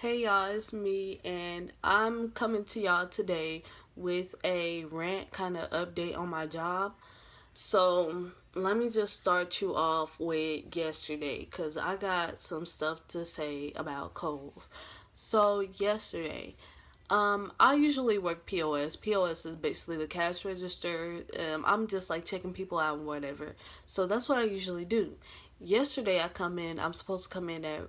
Hey y'all, it's me, and I'm coming to y'all today with a rant kind of update on my job. So, let me just start you off with yesterday because I got some stuff to say about Kohl's. So, yesterday, I usually work POS. POS is basically the cash register. I'm just like checking people out and whatever. So that's what I usually do. Yesterday I come in. I'm supposed to come in at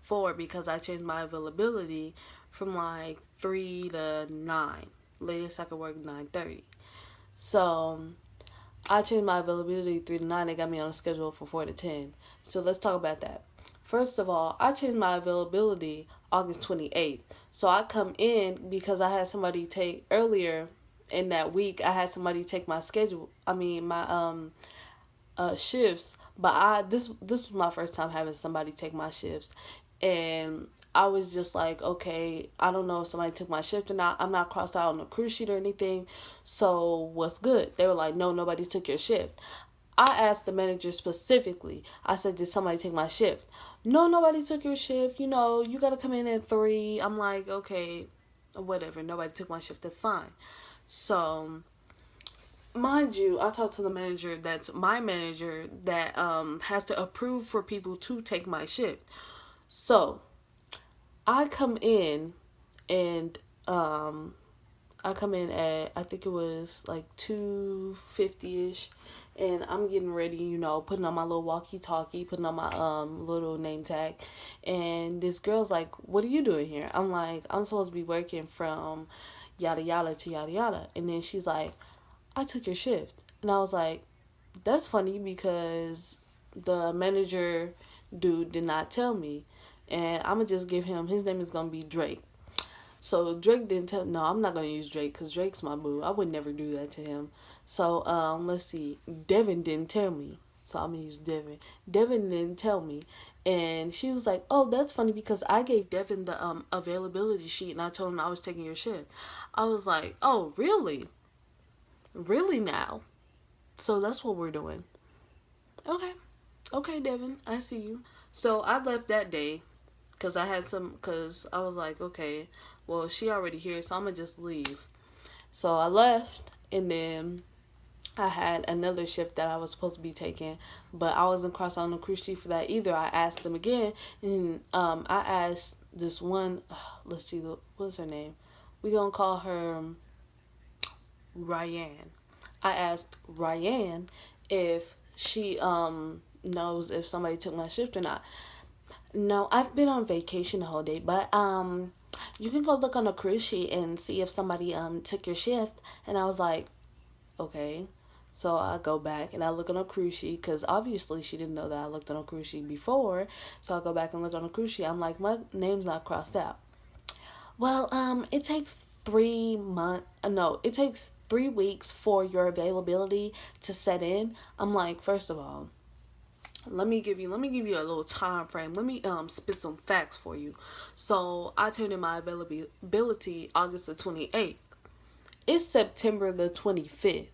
4 because I changed my availability from like 3 to 9. Latest I could work 9:30. So I changed my availability 3 to 9. They got me on a schedule for 4 to 10. So let's talk about that. First of all, I changed my availability August 28th. So I come in because I had somebody take earlier in that week. I had somebody take my schedule. I mean my shifts. But this was my first time having somebody take my shifts, and I was just like, okay, I don't know if somebody took my shift or not. I'm not crossed out on the cruise sheet or anything. So what's good? They were like, no, nobody took your shift. I asked the manager specifically. I said, did somebody take my shift? No, nobody took your shift. You gotta come in at 3. I'm like, okay, whatever. Nobody took my shift. That's fine. So mind you, I talked to the manager that's my manager that has to approve for people to take my shift. So I come in and I come in at, I think it was like 2:50 ish, and I'm getting ready, putting on my little walkie talkie, putting on my little name tag, and this girl's like, "What are you doing here?" I'm like, "I'm supposed to be working from yada yada to yada yada," and then she's like, "I took your shift," and I was like, "That's funny because the manager dude did not tell me." And I'm gonna just give him, his name is gonna be Drake. So Drake didn't tell. No, I'm not gonna use Drake because Drake's my boo. I would never do that to him. So let's see. Devin didn't tell me. So I'm gonna use Devin. Devin didn't tell me, and she was like, "Oh, that's funny because I gave Devin the availability sheet and I told him I was taking your shift." I was like, "Oh, really? Really now?" So that's what we're doing. Okay, okay, Devin, I see you. So I left that day because because I was like, okay, well, she already here, so I'm gonna just leave. So I left, and then I had another shift that I was supposed to be taking, but I wasn't crossed on the cruise sheet for that either. I asked them again, and I asked this one, let's see, what's her name? We gonna call her Ryan. I asked Ryan if she knows if somebody took my shift or not. No, I've been on vacation the whole day, but you can go look on the cruise sheet and see if somebody took your shift. And I was like, okay. So I go back and I look on a cruise sheet because obviously she didn't know that I looked on a cruise sheet before. So I go back and look on a cruise sheet. I'm like, my name's not crossed out. Well, it takes 3 months. No, it takes 3 weeks for your availability to set in. I'm like, first of all, let me give you a little time frame. Let me spit some facts for you. So I turned in my availability August the 28th. It's September the 25th.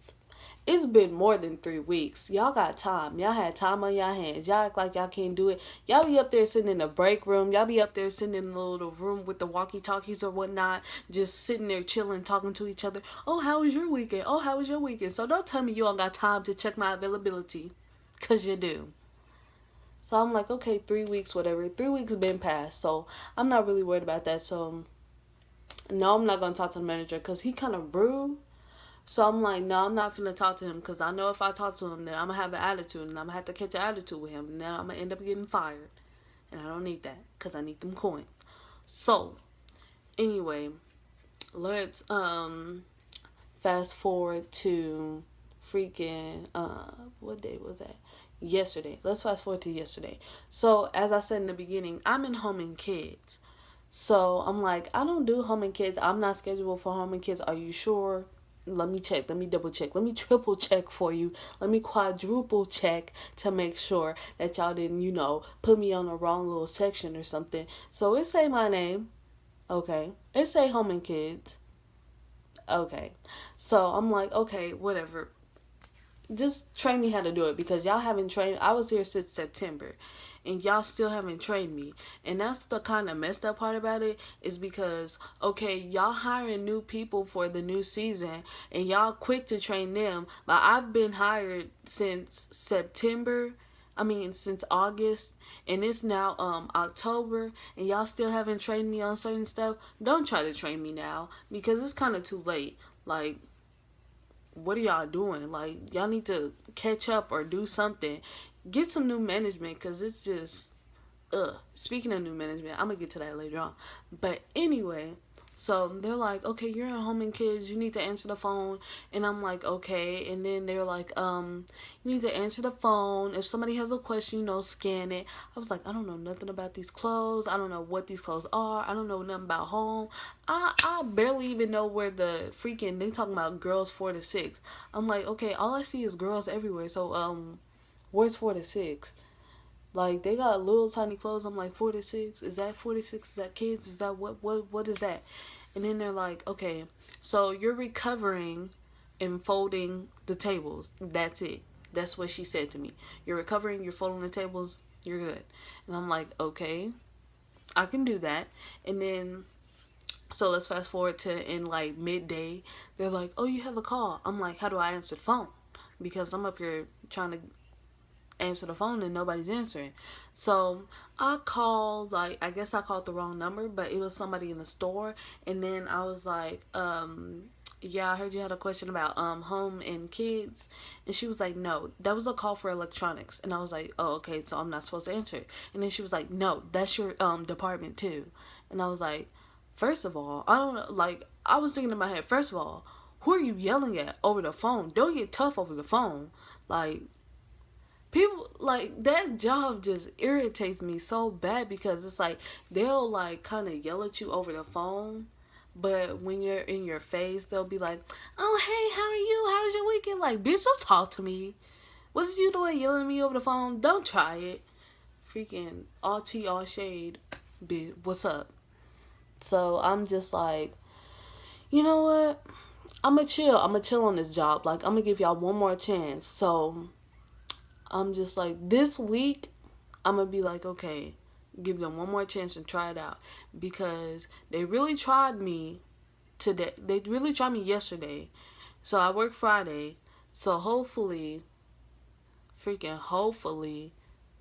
It's been more than 3 weeks. Y'all got time. Y'all had time on y'all hands. Y'all act like y'all can't do it. Y'all be up there sitting in the break room. Y'all be up there sitting in the little room with the walkie talkies or whatnot, just sitting there chilling, talking to each other. Oh, how was your weekend? Oh, how was your weekend? So don't tell me you all got time to check my availability, cause you do. So I'm like, okay, 3 weeks, whatever. 3 weeks been passed, so I'm not really worried about that. So no, I'm not gonna talk to the manager because he kind of rude. So I'm like, no, I'm not finna talk to him because I know if I talk to him, then I'm gonna have an attitude and I'm gonna have to catch an attitude with him, and then I'm gonna end up getting fired, and I don't need that because I need them coins. So anyway, let's fast forward to freaking what day was that? Yesterday. Let's fast forward to yesterday. So as I said in the beginning, I'm in home and kids. So I'm like, I don't do home and kids. I'm not scheduled for home and kids. Are you sure? Let me check. Let me double check. Let me triple check for you. Let me quadruple check to make sure that y'all didn't, put me on the wrong little section or something. So it say my name. Okay. It say home and kids. Okay. So I'm like, okay, whatever. just train me how to do it, because y'all haven't trained. I was here since September, and y'all still haven't trained me. And that's the kind of messed up part about it, is because, okay, y'all hiring new people for the new season, and y'all quick to train them, but I've been hired since September. I mean, since August, and it's now October, and y'all still haven't trained me on certain stuff. Don't try to train me now, because it's kind of too late. Like, what are y'all doing? Like, y'all need to catch up or do something. Get some new management, because it's just, ugh. Speaking of new management, I'm going to get to that later on. But anyway, so they're like, okay, you're at home and kids, you need to answer the phone. And I'm like, okay. And then they're like, you need to answer the phone. If somebody has a question, scan it. I was like, I don't know nothing about these clothes. I don't know what these clothes are. I don't know nothing about home. I barely even know where the freaking, they talking about girls 4 to 6. I'm like, okay, all I see is girls everywhere. So, where's 4 to 6? Like, they got little tiny clothes. I'm like, 4 to 6? Is that 46? Is that kids? Is that what is that? And then they're like, okay, so you're recovering and folding the tables. That's it. That's what she said to me. You're recovering, you're folding the tables, you're good. And I'm like, okay, I can do that. And then, so let's fast forward to in like midday. They're like, oh, you have a call. I'm like, how do I answer the phone? Because I'm up here trying to answer the phone and nobody's answering. So I called, like, I guess I called the wrong number, but it was somebody in the store. And then I was like, yeah, I heard you had a question about home and kids. And she was like, no, that was a call for electronics. And I was like, oh, okay, so I'm not supposed to answer it. And then she was like, no, that's your department too. And I was like, first of all, I don't know, like, I was thinking in my head, first of all, who are you yelling at over the phone? Don't get tough over the phone. Like, people, like, that job just irritates me so bad, because it's like they'll like kind of yell at you over the phone, but when you're in your face they'll be like, oh, hey, how are you, how was your weekend? Like, bitch, don't talk to me. What's you doing yelling at me over the phone? Don't try it. Freaking all tea, all shade, bitch, what's up? So I'm just like, you know what, I'm gonna chill on this job. Like, I'm gonna give y'all one more chance. So I'm just like, this week, I'm going to be like, okay, give them one more chance and try it out. Because they really tried me today. They really tried me yesterday. So I work Friday. So hopefully, freaking hopefully,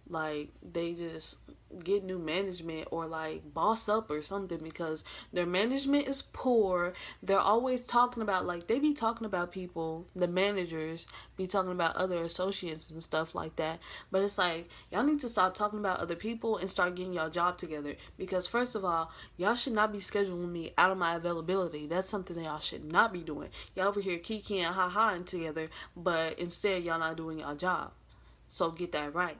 like, they just get new management or like boss up or something, because their management is poor. They're always talking about, like, they be talking about people, the managers be talking about other associates and stuff like that. But it's like, y'all need to stop talking about other people and start getting y'all job together. Because first of all, y'all should not be scheduling me out of my availability. That's something that y'all should not be doing. Y'all over here kiki and ha-haing together, but instead y'all not doing y'all job. So get that right.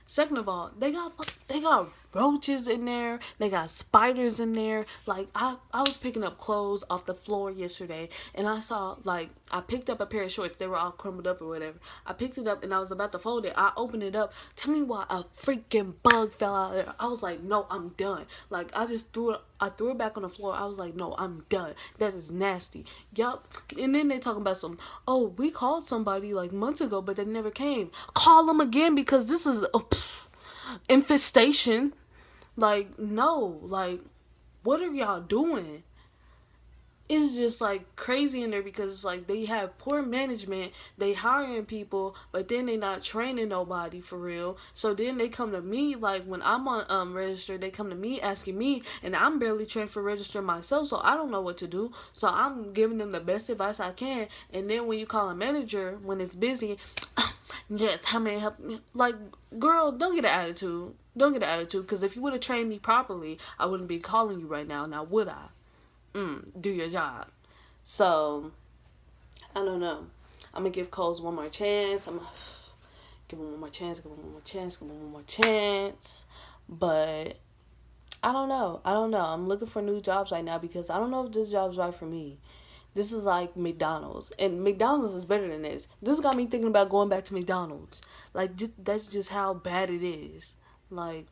Second of all, they got roaches in there. They got spiders in there. Like, I was picking up clothes off the floor yesterday, and I saw, like, I picked up a pair of shorts. They were all crumbled up or whatever. I picked it up and I was about to fold it. I opened it up. Tell me why a freaking bug fell out there. I was like, no, I'm done. Like, I threw it back on the floor. I was like, no, I'm done. That is nasty. Yup. And then they talking about some, oh, we called somebody like months ago, but they never came. Call them again, because this is infestation. Like, no. Like, what are y'all doing? It's just like crazy in there, because it's like they have poor management. They hiring people, but then they not training nobody for real. So then they come to me, like, when I'm on register, they come to me asking me, and I'm barely trained for register myself, so I don't know what to do. So I'm giving them the best advice I can. And then when you call a manager when it's busy, yes, how may I help me? Like, girl, don't get an attitude. Don't get an attitude, because if you would have trained me properly, I wouldn't be calling you right now. Now, would I? Do your job. So, I don't know. I'm going to give Kohl's one more chance. I'm going to give him one more chance, give him one more chance, give him one more chance. But, I don't know. I'm looking for new jobs right now, because I don't know if this job's right for me. This is like McDonald's. And McDonald's is better than this. This got me thinking about going back to McDonald's. Like, that's just how bad it is. Like,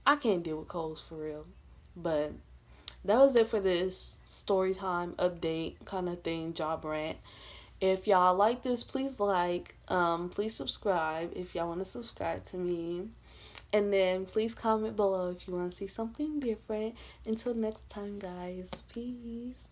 I can't deal with Kohl's for real. But that was it for this story time update kind of thing, job rant. If y'all like this, please please subscribe if y'all want to subscribe to me. And then please comment below if you want to see something different. Until next time, guys. Peace.